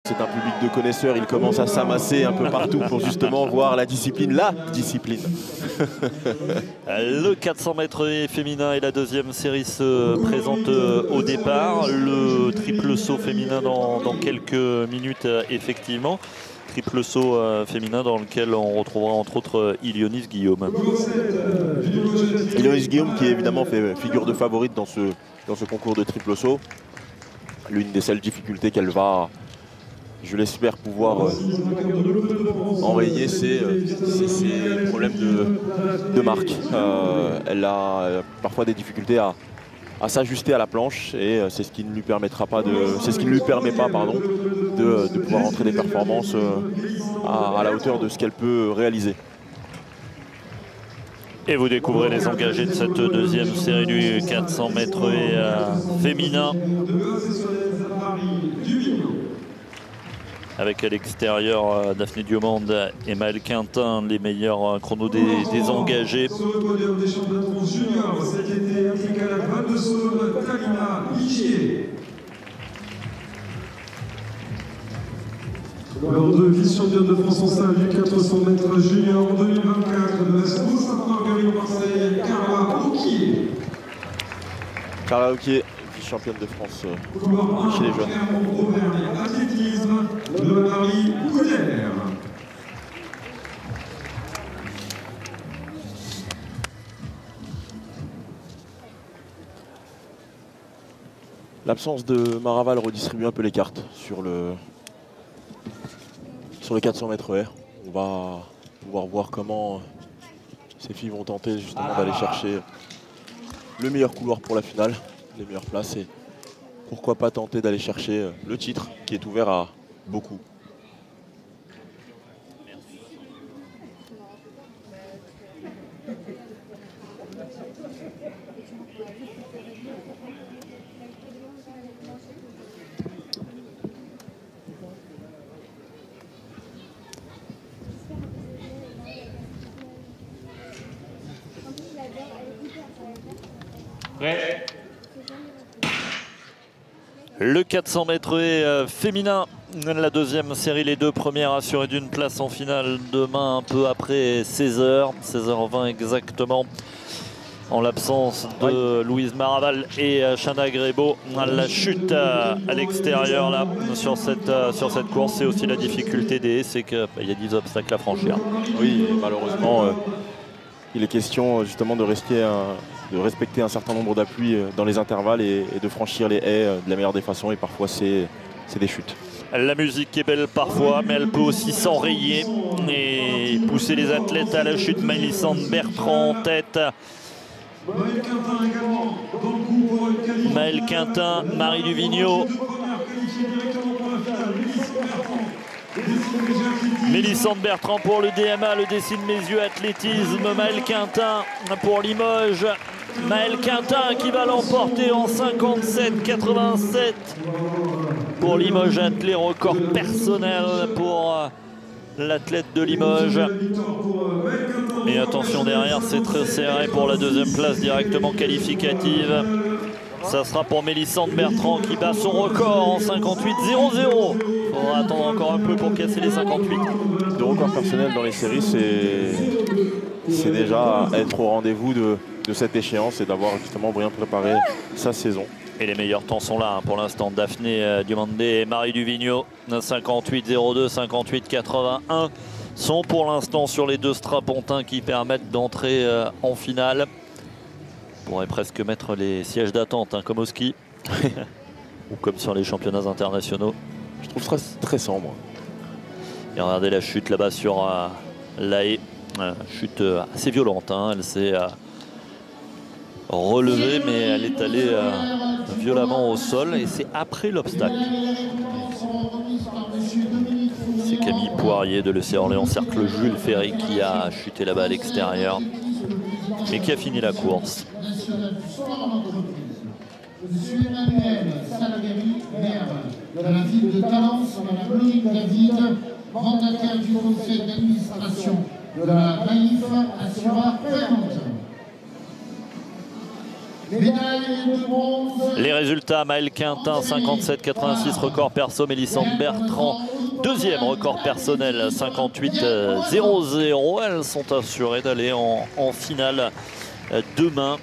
C'est un public de connaisseurs, il commence à s'amasser un peu partout pour justement voir la discipline. Le 400 mètres féminin et la deuxième série se présentent au départ. Le triple saut féminin dans quelques minutes, effectivement. Triple saut féminin dans lequel on retrouvera entre autres Ilionis Guillaume. Ilionis Guillaume qui évidemment fait figure de favorite dans ce concours de triple saut. L'une des seules difficultés qu'elle va, je l'espère, pouvoir enrayer, c'est ses problèmes de marque. Elle a parfois des difficultés à s'ajuster à la planche et c'est ce qui ne lui permettra pas de pouvoir rentrer des performances à la hauteur de ce qu'elle peut réaliser. Et vous découvrez les engagés de cette deuxième série du 400 mètres féminin. Avec à l'extérieur Daphné Diomande et Maëlle Quintin, les meilleurs chronos des engagés. Numéro 2, vice-championne de France en salle du 400 mètres junior en 2024 de la Saint-Marseille, Carla Auquier. Carla Auquier, vice-championne de France chez les jeunes. Athlétisme de Marie Couder. L'absence de Maraval redistribue un peu les cartes sur le 400 mètres air. On va pouvoir voir comment ces filles vont tenter justement d'aller chercher le meilleur couloir pour la finale, les meilleures places et pourquoi pas tenter d'aller chercher le titre qui est ouvert à beaucoup. Le 400 mètres féminin, la deuxième série, les deux premières assurées d'une place en finale demain un peu après 16h, 16h20 exactement. En l'absence de Louise Maraval et Chana Grébeau, la chute à l'extérieur là sur cette course, c'est aussi la difficulté c'est qu'il y a 10 obstacles à franchir. Oui, malheureusement, il est question justement de respecter un certain nombre d'appuis dans les intervalles et de franchir les haies de la meilleure des façons et parfois c'est des chutes. La musique est belle parfois, mais elle peut aussi s'enrayer et pousser les athlètes à la chute. Mélissande Bertrand en tête. Maëlle Quintin, Marie Duvigneau. Mélissande Bertrand pour le DMA, le dessin de mes yeux athlétisme. Maëlle Quintin pour Limoges. Maëlle Quintin qui va l'emporter en 57,87 pour Limoges Athlé, record personnel pour l'athlète de Limoges. Et attention derrière, c'est très serré pour la deuxième place directement qualificative. Ça sera pour Mélissande Bertrand qui bat son record en 58,00. Il faudra attendre encore un peu pour casser les 58. Le record personnel dans les séries, c'est déjà être au rendez-vous de cette échéance et d'avoir justement bien préparé sa saison. Et les meilleurs temps sont là pour l'instant. Daphné Diomande et Marie Duvigneau, 58,02, 58,81 sont pour l'instant sur les deux strapontins qui permettent d'entrer en finale. On pourrait presque mettre les sièges d'attente comme au ski ou comme sur les championnats internationaux. Je trouve ça très sombre. Et regardez la chute là-bas sur la haie. Chute assez violente. Elle s'est relevée, mais elle est allée violemment au sol. Et c'est après l'obstacle. C'est Camille Poirier de l'EC Orléans Cercle Jules Ferry qui a chuté là-bas à l'extérieur. Et qui a fini la course. Monsieur Emmanuel Salagari, maire de la ville de Talence, Madame Loïc David, mandataire du conseil d'administration de la Naïf, assurera présente. Les Médaille de bronze. Les résultats, Maëlle Quintin 57,86 record perso, Mélissande Bertrand deuxième record personnel 58,00. Elles sont assurées d'aller en finale demain